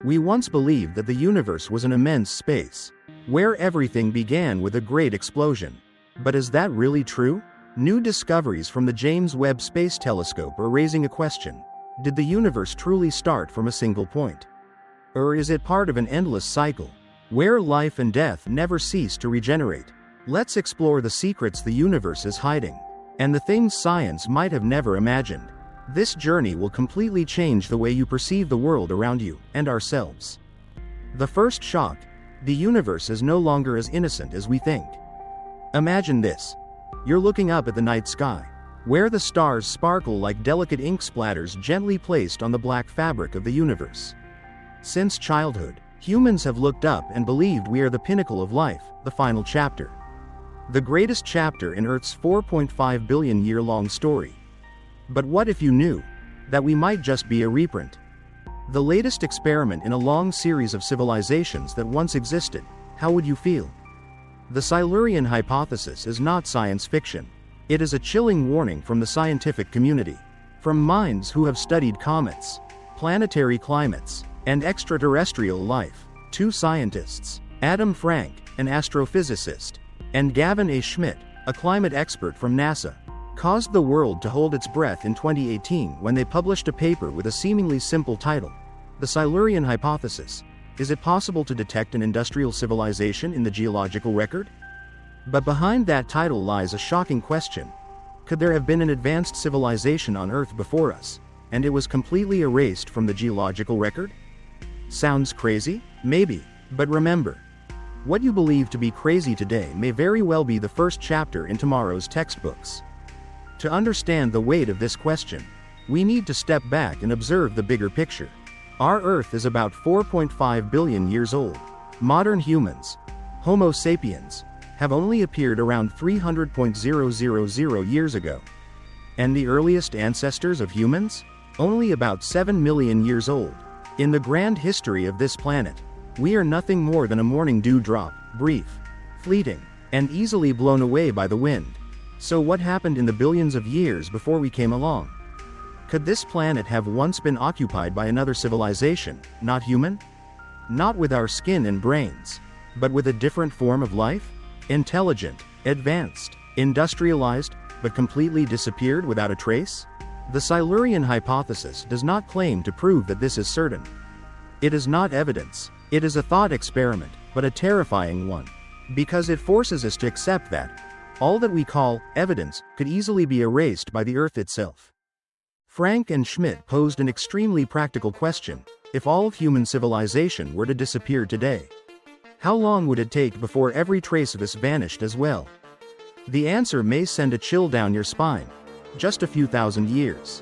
We once believed that the universe was an immense space, where everything began with a great explosion. But is that really true? New discoveries from the James Webb Space Telescope are raising a question. Did the universe truly start from a single point? Or is it part of an endless cycle, where life and death never cease to regenerate? Let's explore the secrets the universe is hiding, and the things science might have never imagined. This journey will completely change the way you perceive the world around you, and ourselves. The first shock: the universe is no longer as innocent as we think. Imagine this. You're looking up at the night sky, where the stars sparkle like delicate ink splatters gently placed on the black fabric of the universe. Since childhood, humans have looked up and believed we are the pinnacle of life, the final chapter. The greatest chapter in Earth's 4.5 billion year-long story. But what if you knew that we might just be a reprint? The latest experiment in a long series of civilizations that once existed. How would you feel? The Silurian hypothesis is not science fiction. It is a chilling warning from the scientific community. From minds who have studied comets, planetary climates, and extraterrestrial life, two scientists, Adam Frank, an astrophysicist, and Gavin A. Schmidt, a climate expert from NASA, caused the world to hold its breath in 2018 when they published a paper with a seemingly simple title: The Silurian Hypothesis. Is it possible to detect an industrial civilization in the geological record? But behind that title lies a shocking question. Could there have been an advanced civilization on Earth before us, and it was completely erased from the geological record? Sounds crazy? Maybe. But remember, what you believe to be crazy today may very well be the first chapter in tomorrow's textbooks. To understand the weight of this question, we need to step back and observe the bigger picture. Our Earth is about 4.5 billion years old. Modern humans, Homo sapiens, have only appeared around 300,000 years ago. And the earliest ancestors of humans? Only about 7 million years old. In the grand history of this planet, we are nothing more than a morning dewdrop, brief, fleeting, and easily blown away by the wind. So what happened in the billions of years before we came along? Could this planet have once been occupied by another civilization, not human? Not with our skin and brains, but with a different form of life? Intelligent, advanced, industrialized, but completely disappeared without a trace? The Silurian hypothesis does not claim to prove that this is certain. It is not evidence. It is a thought experiment, but a terrifying one, because it forces us to accept that all that we call evidence could easily be erased by the Earth itself. Frank and Schmidt posed an extremely practical question: if all of human civilization were to disappear today, how long would it take before every trace of us vanished as well? The answer may send a chill down your spine. Just a few thousand years.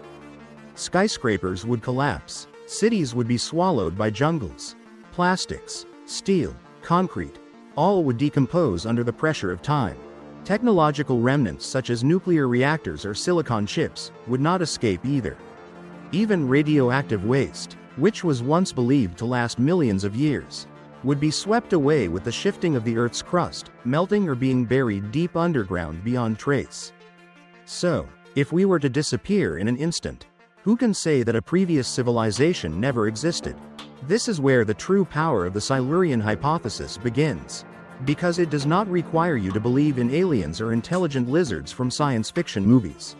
Skyscrapers would collapse. Cities would be swallowed by jungles. Plastics, steel, concrete, all would decompose under the pressure of time. Technological remnants such as nuclear reactors or silicon chips would not escape either. Even radioactive waste, which was once believed to last millions of years, would be swept away with the shifting of the Earth's crust, melting or being buried deep underground beyond trace. So, if we were to disappear in an instant, who can say that a previous civilization never existed? This is where the true power of the Silurian hypothesis begins. Because it does not require you to believe in aliens or intelligent lizards from science fiction movies.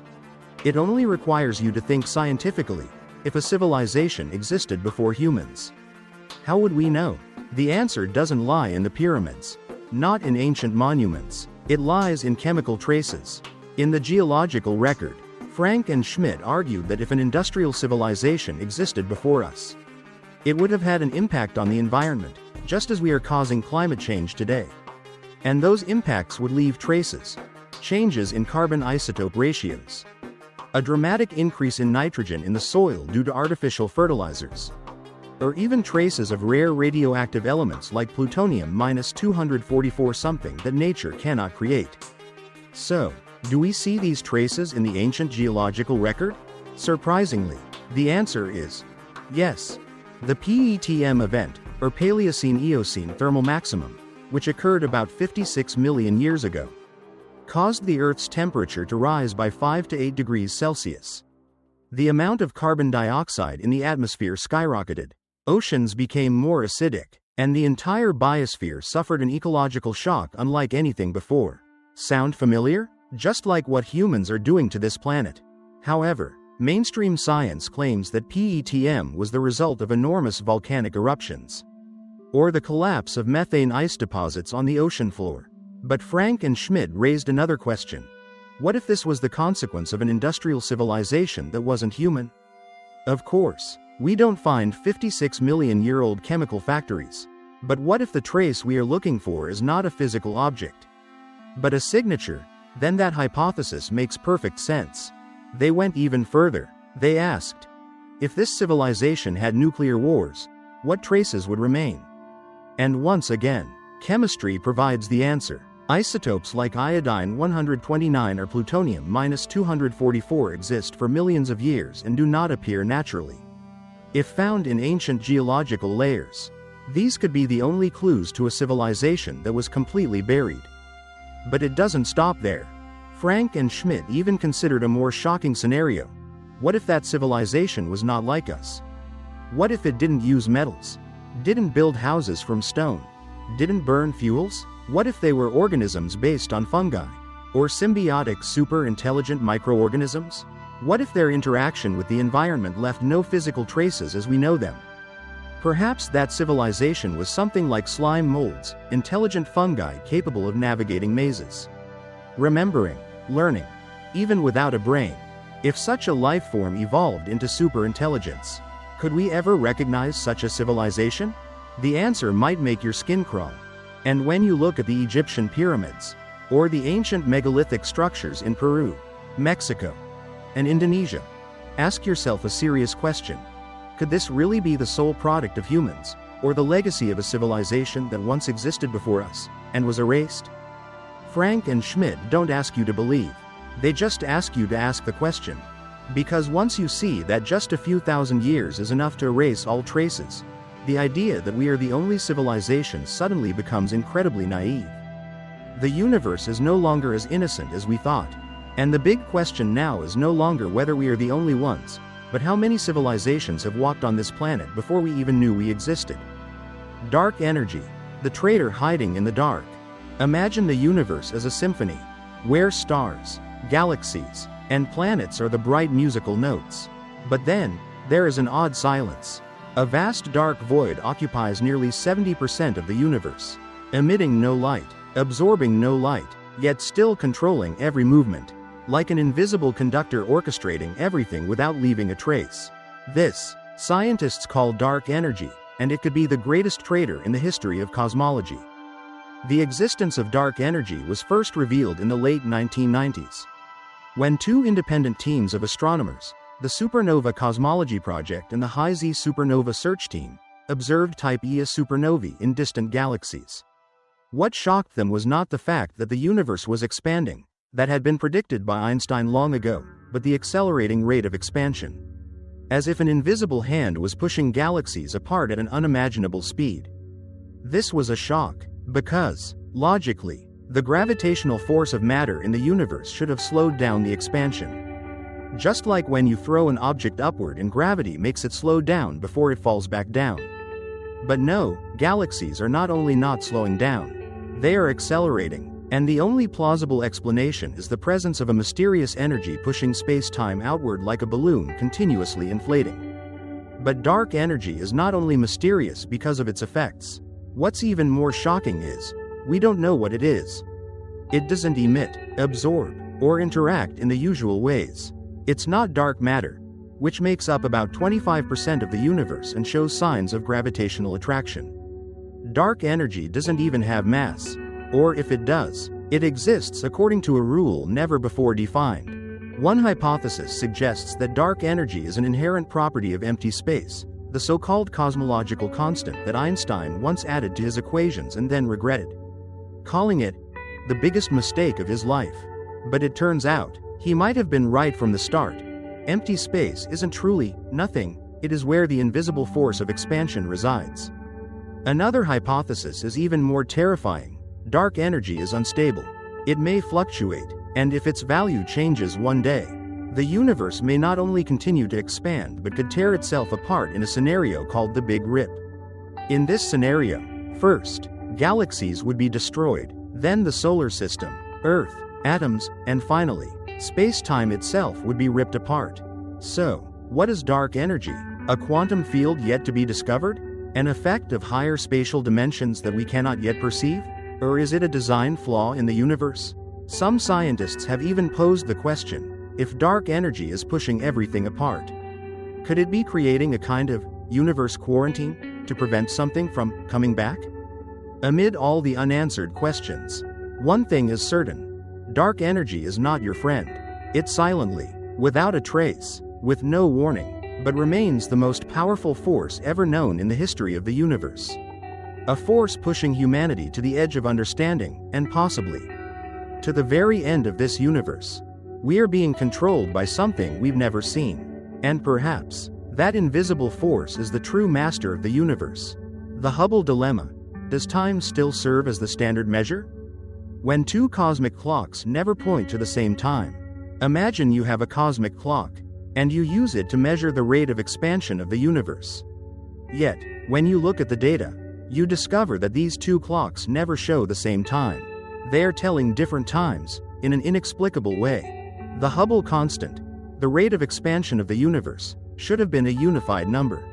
It only requires you to think scientifically. If a civilization existed before humans, how would we know? The answer doesn't lie in the pyramids, not in ancient monuments. It lies in chemical traces. In the geological record, Frank and Schmidt argued that if an industrial civilization existed before us, it would have had an impact on the environment, just as we are causing climate change today. And those impacts would leave traces. Changes in carbon isotope ratios. A dramatic increase in nitrogen in the soil due to artificial fertilizers. Or even traces of rare radioactive elements like plutonium-244 something that nature cannot create. So, do we see these traces in the ancient geological record? Surprisingly, the answer is yes. The PETM event, or Paleocene-Eocene thermal maximum, which occurred about 56 million years ago, caused the Earth's temperature to rise by 5 to 8 degrees Celsius. The amount of carbon dioxide in the atmosphere skyrocketed, Oceans became more acidic, and the entire biosphere suffered an ecological shock unlike anything before. Sound familiar? Just like what humans are doing to this planet. However, mainstream science claims that PETM was the result of enormous volcanic eruptions, or the collapse of methane ice deposits on the ocean floor. But Frank and Schmidt raised another question. What if this was the consequence of an industrial civilization that wasn't human? Of course, we don't find 56-million-year-old chemical factories. But what if the trace we are looking for is not a physical object, but a signature? Then that hypothesis makes perfect sense. They went even further. They asked, if this civilization had nuclear wars, what traces would remain? And once again, chemistry provides the answer. Isotopes like iodine-129 or plutonium-244 exist for millions of years and do not appear naturally. If found in ancient geological layers, these could be the only clues to a civilization that was completely buried. But it doesn't stop there. Frank and Schmidt even considered a more shocking scenario. What if that civilization was not like us? What if it didn't use metals? Didn't build houses from stone? Didn't burn fuels? What if they were organisms based on fungi? Or symbiotic super-intelligent microorganisms? What if their interaction with the environment left no physical traces as we know them? Perhaps that civilization was something like slime molds, intelligent fungi capable of navigating mazes, remembering, learning, even without a brain. If such a life form evolved into superintelligence, could we ever recognize such a civilization? The answer might make your skin crawl. And when you look at the Egyptian pyramids, or the ancient megalithic structures in Peru, Mexico, and Indonesia, ask yourself a serious question. Could this really be the sole product of humans, or the legacy of a civilization that once existed before us, and was erased? Frank and Schmidt don't ask you to believe. They just ask you to ask the question. Because once you see that just a few thousand years is enough to erase all traces, the idea that we are the only civilization suddenly becomes incredibly naive. The universe is no longer as innocent as we thought. And the big question now is no longer whether we are the only ones, but how many civilizations have walked on this planet before we even knew we existed. Dark energy, the traitor hiding in the dark. Imagine the universe as a symphony, where stars, galaxies, and planets are the bright musical notes. But then, there is an odd silence. A vast dark void occupies nearly 70% of the universe, emitting no light, absorbing no light, yet still controlling every movement, like an invisible conductor orchestrating everything without leaving a trace. This, scientists call dark energy, and it could be the greatest traitor in the history of cosmology. The existence of dark energy was first revealed in the late 1990s, when two independent teams of astronomers, the Supernova Cosmology Project and the High-Z Supernova Search Team, observed Type Ia supernovae in distant galaxies. What shocked them was not the fact that the universe was expanding, that had been predicted by Einstein long ago, but the accelerating rate of expansion. As if an invisible hand was pushing galaxies apart at an unimaginable speed. This was a shock, because, logically, the gravitational force of matter in the universe should have slowed down the expansion. Just like when you throw an object upward and gravity makes it slow down before it falls back down. But no, galaxies are not only not slowing down, they are accelerating, and the only plausible explanation is the presence of a mysterious energy pushing space-time outward like a balloon continuously inflating. But dark energy is not only mysterious because of its effects. What's even more shocking is, we don't know what it is. It doesn't emit, absorb, or interact in the usual ways. It's not dark matter, which makes up about 25% of the universe and shows signs of gravitational attraction. Dark energy doesn't even have mass, or if it does, it exists according to a rule never before defined. One hypothesis suggests that dark energy is an inherent property of empty space, the so-called cosmological constant that Einstein once added to his equations and then regretted, calling it the biggest mistake of his life. But it turns out, he might have been right from the start. Empty space isn't truly nothing, it is where the invisible force of expansion resides. Another hypothesis is even more terrifying. Dark energy is unstable. It may fluctuate, and if its value changes one day, The universe may not only continue to expand but could tear itself apart in a scenario called the Big Rip. In this scenario, first, galaxies would be destroyed, then the solar system, Earth, atoms, and finally, space-time itself would be ripped apart. So, what is dark energy? A quantum field yet to be discovered? An effect of higher spatial dimensions that we cannot yet perceive? Or is it a design flaw in the universe? Some scientists have even posed the question, if dark energy is pushing everything apart, could it be creating a kind of universe quarantine to prevent something from coming back? Amid all the unanswered questions, one thing is certain: dark energy is not your friend. It silently, without a trace, with no warning, but remains the most powerful force ever known in the history of the universe. A force pushing humanity to the edge of understanding, and possibly to the very end of this universe. We are being controlled by something we've never seen. And perhaps, that invisible force is the true master of the universe. The Hubble dilemma. Does time still serve as the standard measure? When two cosmic clocks never point to the same time. Imagine you have a cosmic clock, and you use it to measure the rate of expansion of the universe. Yet, when you look at the data, you discover that these two clocks never show the same time. They are telling different times, in an inexplicable way. The Hubble constant, the rate of expansion of the universe, should have been a unified number.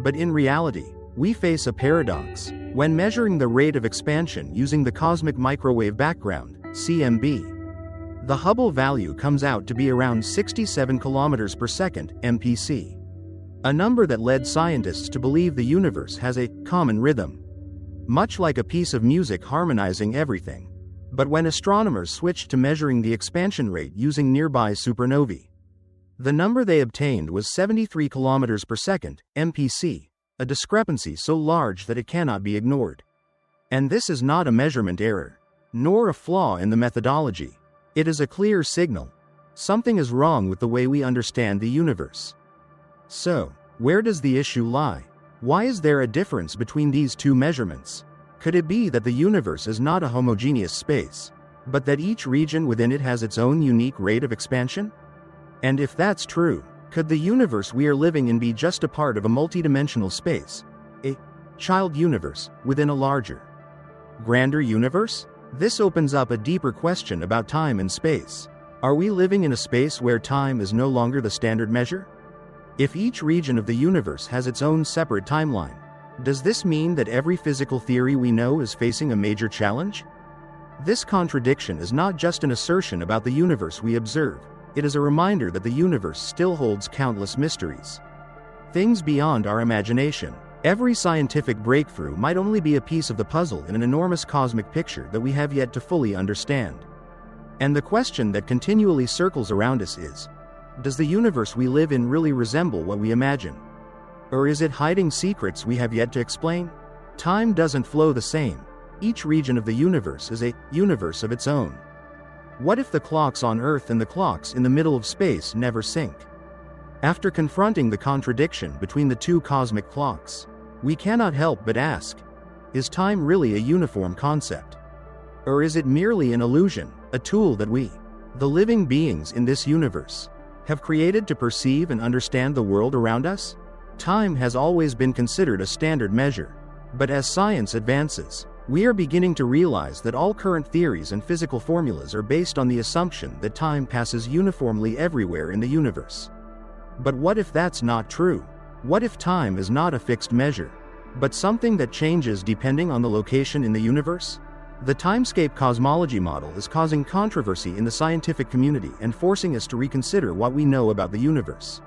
But in reality, we face a paradox. When measuring the rate of expansion using the cosmic microwave background, CMB, the Hubble value comes out to be around 67 kilometers per second, MPC. A number that led scientists to believe the universe has a common rhythm, much like a piece of music harmonizing everything. But when astronomers switched to measuring the expansion rate using nearby supernovae, the number they obtained was 73 kilometers per second, MPC, a discrepancy so large that it cannot be ignored. And this is not a measurement error, nor a flaw in the methodology. It is a clear signal. Something is wrong with the way we understand the universe. So, where does the issue lie? Why is there a difference between these two measurements? Could it be that the universe is not a homogeneous space, but that each region within it has its own unique rate of expansion? And if that's true, could the universe we are living in be just a part of a multidimensional space, a child universe, within a larger, grander universe? This opens up a deeper question about time and space. Are we living in a space where time is no longer the standard measure? If each region of the universe has its own separate timeline, does this mean that every physical theory we know is facing a major challenge? This contradiction is not just an assertion about the universe we observe, it is a reminder that the universe still holds countless mysteries, things beyond our imagination. Every scientific breakthrough might only be a piece of the puzzle in an enormous cosmic picture that we have yet to fully understand. And the question that continually circles around us is, does the universe we live in really resemble what we imagine? Or is it hiding secrets we have yet to explain? Time doesn't flow the same. Each region of the universe is a universe of its own. What if the clocks on Earth and the clocks in the middle of space never sync? After confronting the contradiction between the two cosmic clocks, we cannot help but ask, is time really a uniform concept? Or is it merely an illusion, a tool that we, the living beings in this universe, have created to perceive and understand the world around us? Time has always been considered a standard measure, but as science advances, we are beginning to realize that all current theories and physical formulas are based on the assumption that time passes uniformly everywhere in the universe. But what if that's not true? What if time is not a fixed measure, but something that changes depending on the location in the universe? The timescape cosmology model is causing controversy in the scientific community and forcing us to reconsider what we know about the universe.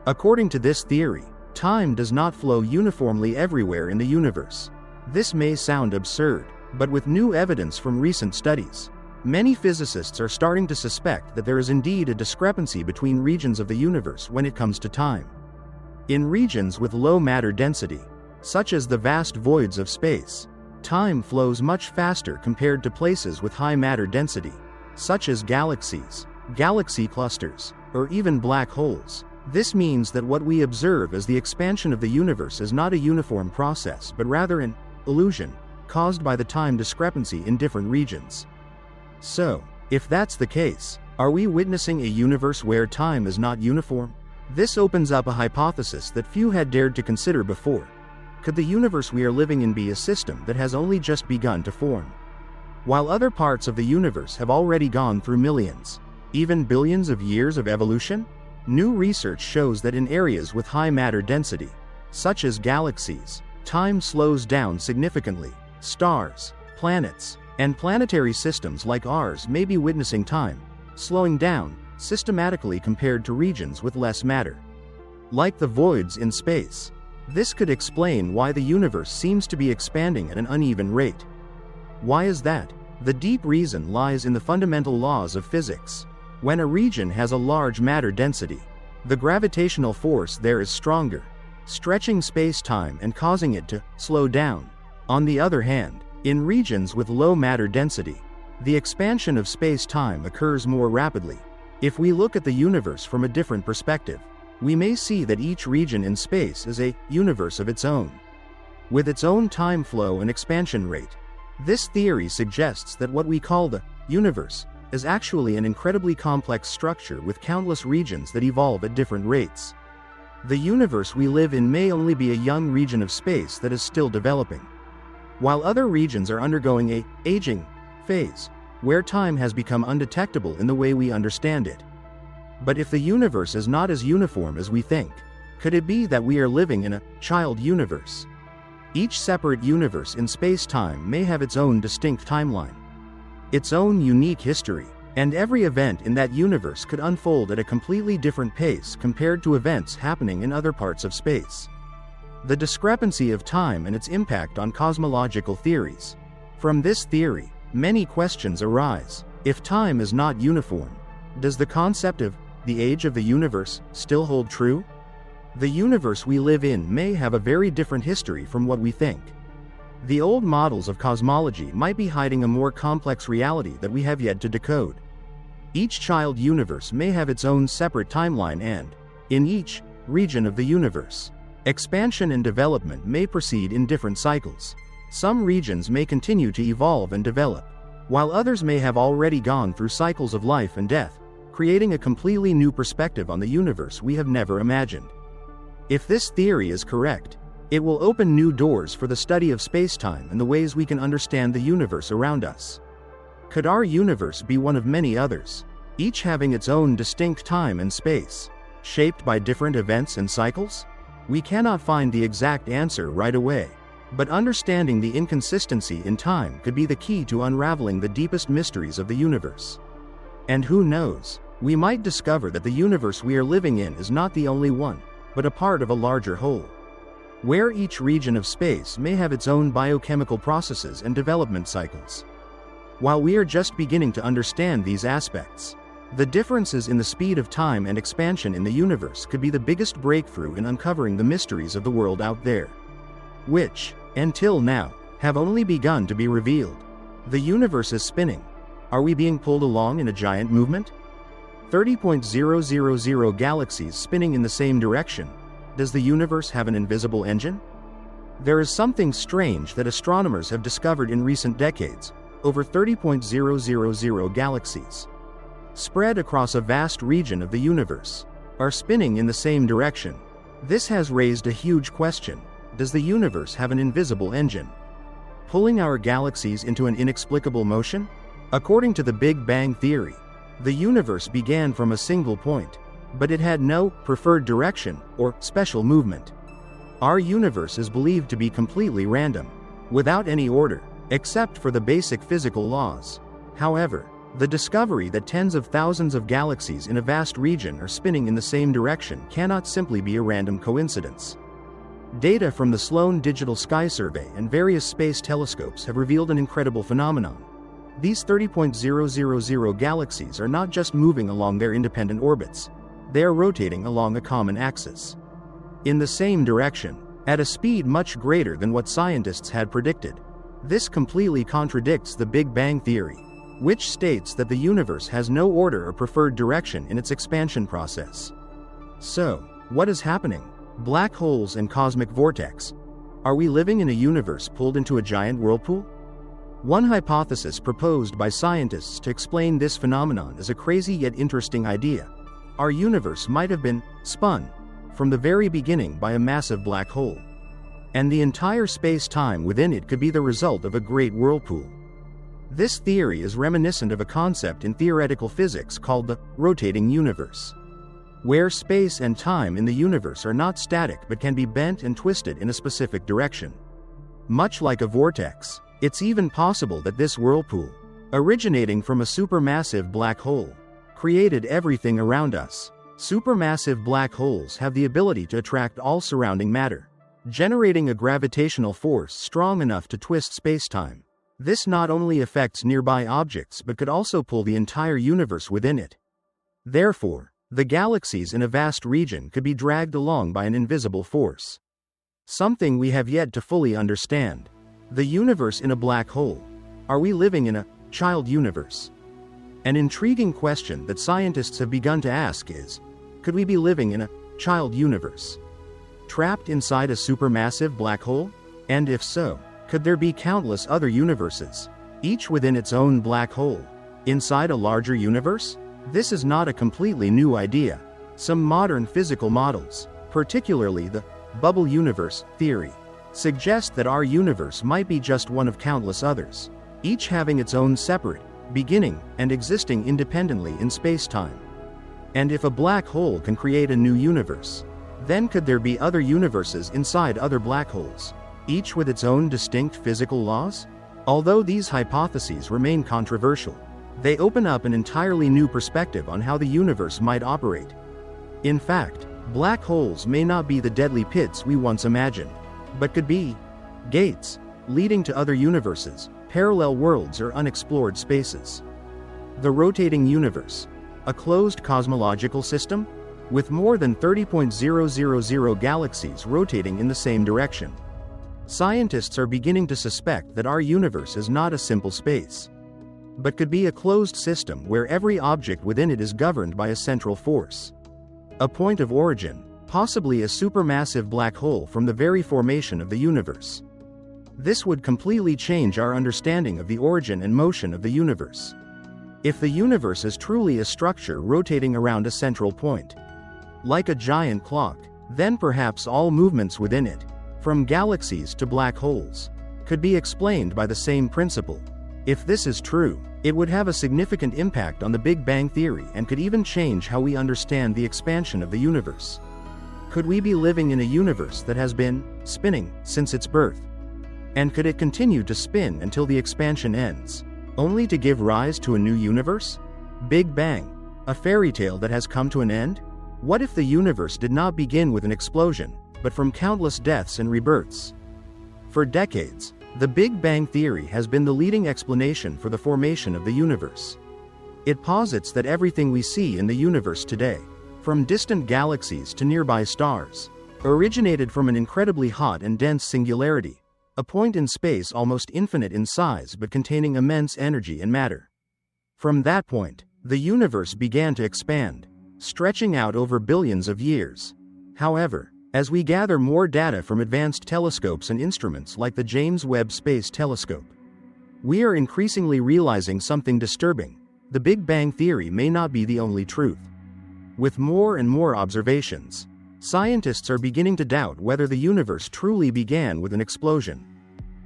According to this theory, time does not flow uniformly everywhere in the universe. This may sound absurd, but with new evidence from recent studies, many physicists are starting to suspect that there is indeed a discrepancy between regions of the universe when it comes to time. In regions with low matter density, such as the vast voids of space, time flows much faster compared to places with high matter density, such as galaxies, galaxy clusters, or even black holes. This means that what we observe as the expansion of the universe is not a uniform process but rather an illusion caused by the time discrepancy in different regions. So, if that's the case, Are we witnessing a universe where time is not uniform? This opens up a hypothesis that few had dared to consider before. Could the universe we are living in be a system that has only just begun to form? While other parts of the universe have already gone through millions, even billions of years of evolution, new research shows that in areas with high matter density, such as galaxies, time slows down significantly. Stars, planets, and planetary systems like ours may be witnessing time slowing down systematically compared to regions with less matter, like the voids in space. This could explain why the universe seems to be expanding at an uneven rate. Why is that? The deep reason lies in the fundamental laws of physics. When a region has a large matter density, the gravitational force there is stronger, stretching space-time and causing it to slow down. On the other hand, in regions with low matter density, the expansion of space-time occurs more rapidly. If we look at the universe from a different perspective, we may see that each region in space is a universe of its own, with its own time flow and expansion rate. This theory suggests that what we call the universe is actually an incredibly complex structure with countless regions that evolve at different rates. The universe we live in may only be a young region of space that is still developing, while other regions are undergoing a aging phase, where time has become undetectable in the way we understand it. But if the universe is not as uniform as we think, could it be that we are living in a child universe? Each separate universe in space-time may have its own distinct timeline, its own unique history, and every event in that universe could unfold at a completely different pace compared to events happening in other parts of space. The discrepancy of time and its impact on cosmological theories. From this theory, many questions arise. If time is not uniform, does the concept of the age of the universe still hold true? The universe we live in may have a very different history from what we think. The old models of cosmology might be hiding a more complex reality that we have yet to decode. Each child universe may have its own separate timeline and, in each region of the universe, expansion and development may proceed in different cycles. Some regions may continue to evolve and develop, while others may have already gone through cycles of life and death, creating a completely new perspective on the universe we have never imagined. If this theory is correct, it will open new doors for the study of spacetime and the ways we can understand the universe around us. Could our universe be one of many others, each having its own distinct time and space, shaped by different events and cycles? We cannot find the exact answer right away, but understanding the inconsistency in time could be the key to unraveling the deepest mysteries of the universe. And who knows, we might discover that the universe we are living in is not the only one, but a part of a larger whole, where each region of space may have its own biochemical processes and development cycles. While we are just beginning to understand these aspects, the differences in the speed of time and expansion in the universe could be the biggest breakthrough in uncovering the mysteries of the world out there, which, until now, have only begun to be revealed. The universe is spinning. Are we being pulled along in a giant movement? 30.000 galaxies spinning in the same direction. Does the universe have an invisible engine? There is something strange that astronomers have discovered in recent decades. Over 30.000 galaxies, spread across a vast region of the universe, are spinning in the same direction. This has raised a huge question. Does the universe have an invisible engine, pulling our galaxies into an inexplicable motion? According to the Big Bang theory, the universe began from a single point, but it had no preferred direction or special movement. Our universe is believed to be completely random, without any order, except for the basic physical laws. However, the discovery that tens of thousands of galaxies in a vast region are spinning in the same direction cannot simply be a random coincidence. Data from the Sloan Digital Sky Survey and various space telescopes have revealed an incredible phenomenon. These 30.000 galaxies are not just moving along their independent orbits, they are rotating along a common axis, in the same direction, at a speed much greater than what scientists had predicted. This completely contradicts the Big Bang theory, which states that the universe has no order or preferred direction in its expansion process. So, what is happening? Black holes and cosmic vortex. Are we living in a universe pulled into a giant whirlpool? One hypothesis proposed by scientists to explain this phenomenon is a crazy yet interesting idea. Our universe might have been spun from the very beginning by a massive black hole, and the entire space-time within it could be the result of a great whirlpool. This theory is reminiscent of a concept in theoretical physics called the rotating universe, where space and time in the universe are not static but can be bent and twisted in a specific direction. Much like a vortex, it's even possible that this whirlpool, originating from a supermassive black hole, created everything around us. Supermassive black holes have the ability to attract all surrounding matter, generating a gravitational force strong enough to twist spacetime. This not only affects nearby objects but could also pull the entire universe within it. Therefore, the galaxies in a vast region could be dragged along by an invisible force, something we have yet to fully understand. The universe in a black hole. Are we living in a child universe? An intriguing question that scientists have begun to ask is, could we be living in a child universe, trapped inside a supermassive black hole? And if so, could there be countless other universes, each within its own black hole, inside a larger universe? This is not a completely new idea. Some modern physical models, particularly the bubble universe theory, suggest that our universe might be just one of countless others, each having its own separate beginning and existing independently in space-time. And if a black hole can create a new universe, then could there be other universes inside other black holes, each with its own distinct physical laws? Although these hypotheses remain controversial, they open up an entirely new perspective on how the universe might operate. In fact, black holes may not be the deadly pits we once imagined, but could be gates leading to other universes, parallel worlds, or unexplored spaces. The rotating universe, a closed cosmological system with more than 30,000 galaxies rotating in the same direction. Scientists are beginning to suspect that our universe is not a simple space, but could be a closed system where every object within it is governed by a central force, a point of origin, possibly a supermassive black hole from the very formation of the universe. This would completely change our understanding of the origin and motion of the universe. If the universe is truly a structure rotating around a central point, like a giant clock, then perhaps all movements within it, from galaxies to black holes, could be explained by the same principle. If this is true, it would have a significant impact on the Big Bang Theory and could even change how we understand the expansion of the universe. Could we be living in a universe that has been spinning since its birth? And could it continue to spin until the expansion ends, only to give rise to a new universe? Big Bang, a fairy tale that has come to an end? What if the universe did not begin with an explosion, but from countless deaths and rebirths? For decades, the Big Bang Theory has been the leading explanation for the formation of the universe. It posits that everything we see in the universe today, from distant galaxies to nearby stars, originated from an incredibly hot and dense singularity, a point in space almost infinite in size but containing immense energy and matter. From that point, the universe began to expand, stretching out over billions of years. However, as we gather more data from advanced telescopes and instruments like the James Webb Space Telescope, we are increasingly realizing something disturbing. The Big Bang Theory may not be the only truth. With more and more observations, scientists are beginning to doubt whether the universe truly began with an explosion,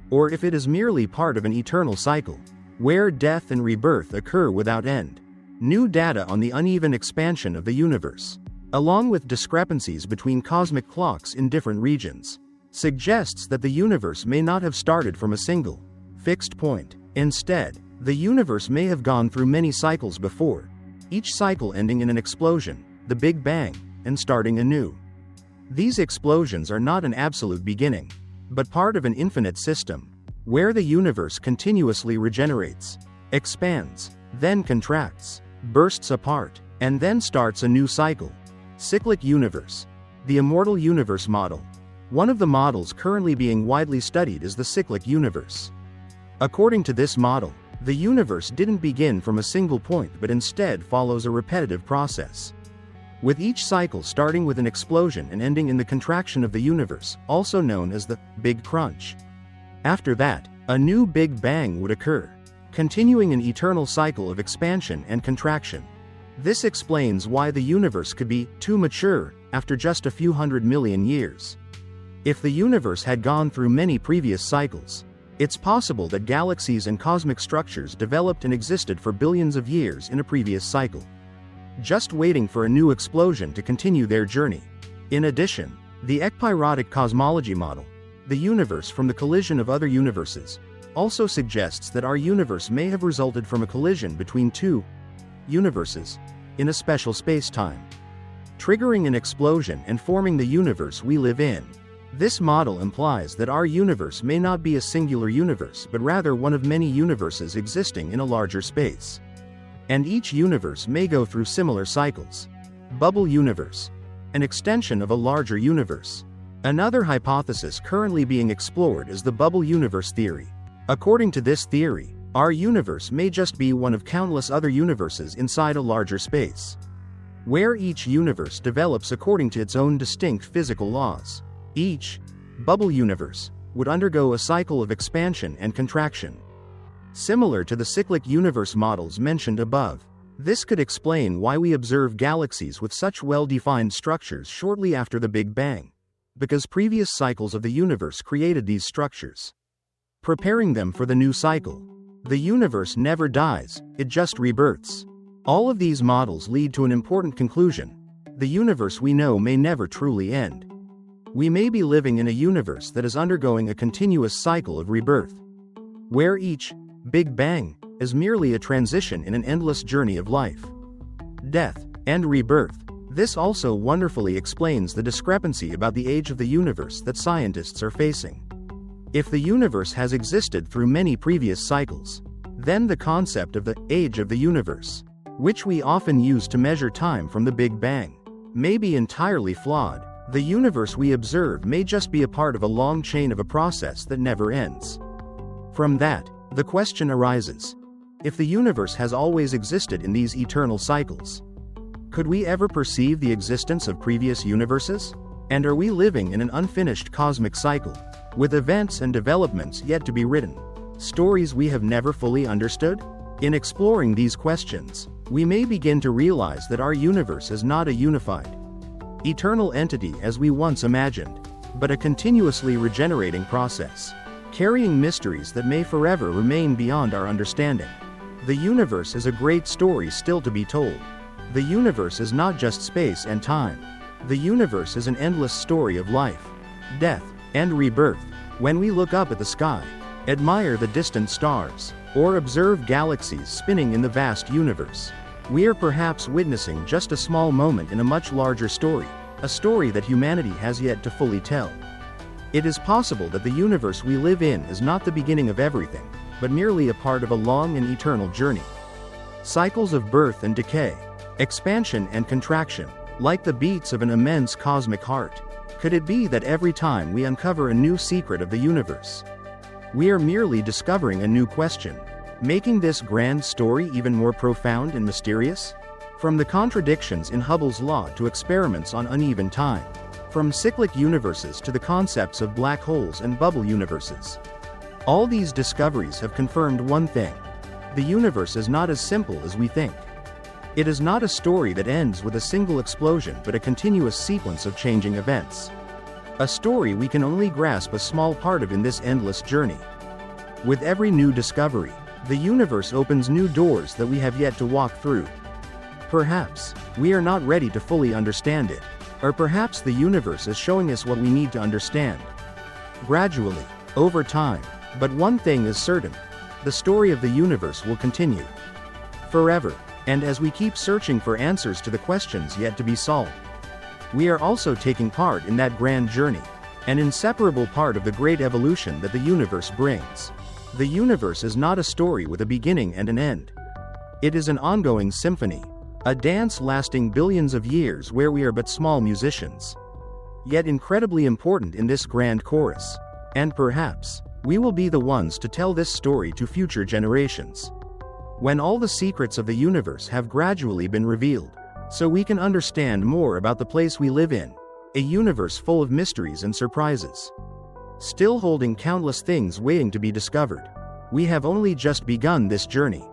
or if it is merely part of an eternal cycle, where death and rebirth occur without end. New data on the uneven expansion of the universe, along with discrepancies between cosmic clocks in different regions, suggests that the universe may not have started from a single, fixed point. Instead, the universe may have gone through many cycles before, each cycle ending in an explosion, the Big Bang, and starting anew. These explosions are not an absolute beginning, but part of an infinite system, where the universe continuously regenerates, expands, then contracts, bursts apart, and then starts a new cycle. Cyclic universe. The immortal universe model. One of the models currently being widely studied is the cyclic universe. According to this model, the universe didn't begin from a single point but instead follows a repetitive process, with each cycle starting with an explosion and ending in the contraction of the universe, also known as the Big Crunch. After that, a new Big Bang would occur, continuing an eternal cycle of expansion and contraction. This explains why the universe could be too mature after just a few 100 million years. If the universe had gone through many previous cycles, it's possible that galaxies and cosmic structures developed and existed for billions of years in a previous cycle, just waiting for a new explosion to continue their journey. In addition, the ekpyrotic cosmology model, the universe from the collision of other universes, also suggests that our universe may have resulted from a collision between two universes in a special space-time, triggering an explosion and forming the universe we live in. This model implies that our universe may not be a singular universe but rather one of many universes existing in a larger space. And each universe may go through similar cycles. Bubble universe, an extension of a larger universe. Another hypothesis currently being explored is the bubble universe theory. According to this theory, our universe may just be one of countless other universes inside a larger space, where each universe develops according to its own distinct physical laws. Each bubble universe would undergo a cycle of expansion and contraction, similar to the cyclic universe models mentioned above. This could explain why we observe galaxies with such well-defined structures shortly after the Big Bang, because previous cycles of the universe created these structures, preparing them for the new cycle. The universe never dies, it just rebirths. All of these models lead to an important conclusion: the universe we know may never truly end. We may be living in a universe that is undergoing a continuous cycle of rebirth, where each Big Bang is merely a transition in an endless journey of life, death, and rebirth. This also wonderfully explains the discrepancy about the age of the universe that scientists are facing. If the universe has existed through many previous cycles, then the concept of the age of the universe, which we often use to measure time from the Big Bang, may be entirely flawed. The universe we observe may just be a part of a long chain of a process that never ends. From that, the question arises: if the universe has always existed in these eternal cycles, could we ever perceive the existence of previous universes? And are we living in an unfinished cosmic cycle, with events and developments yet to be written, stories we have never fully understood? In exploring these questions, we may begin to realize that our universe is not a unified, eternal entity as we once imagined, but a continuously regenerating process, carrying mysteries that may forever remain beyond our understanding. The universe is a great story still to be told. The universe is not just space and time. The universe is an endless story of life, death, and rebirth. When we look up at the sky, admire the distant stars, or observe galaxies spinning in the vast universe, we are perhaps witnessing just a small moment in a much larger story, a story that humanity has yet to fully tell. It is possible that the universe we live in is not the beginning of everything, but merely a part of a long and eternal journey. Cycles of birth and decay, expansion and contraction, like the beats of an immense cosmic heart. Could it be that every time we uncover a new secret of the universe, we are merely discovering a new question, making this grand story even more profound and mysterious? From the contradictions in Hubble's law to experiments on uneven time, from cyclic universes to the concepts of black holes and bubble universes, all these discoveries have confirmed one thing: the universe is not as simple as we think. It is not a story that ends with a single explosion but a continuous sequence of changing events. A story we can only grasp a small part of in this endless journey. With every new discovery, the universe opens new doors that we have yet to walk through. Perhaps we are not ready to fully understand it, or perhaps the universe is showing us what we need to understand. Gradually, over time. But one thing is certain: the story of the universe will continue forever. And as we keep searching for answers to the questions yet to be solved, we are also taking part in that grand journey, an inseparable part of the great evolution that the universe brings. The universe is not a story with a beginning and an end. It is an ongoing symphony, a dance lasting billions of years where we are but small musicians, yet incredibly important in this grand chorus. And perhaps we will be the ones to tell this story to future generations, when all the secrets of the universe have gradually been revealed, so we can understand more about the place we live in, a universe full of mysteries and surprises. still holding countless things waiting to be discovered. We have only just begun this journey.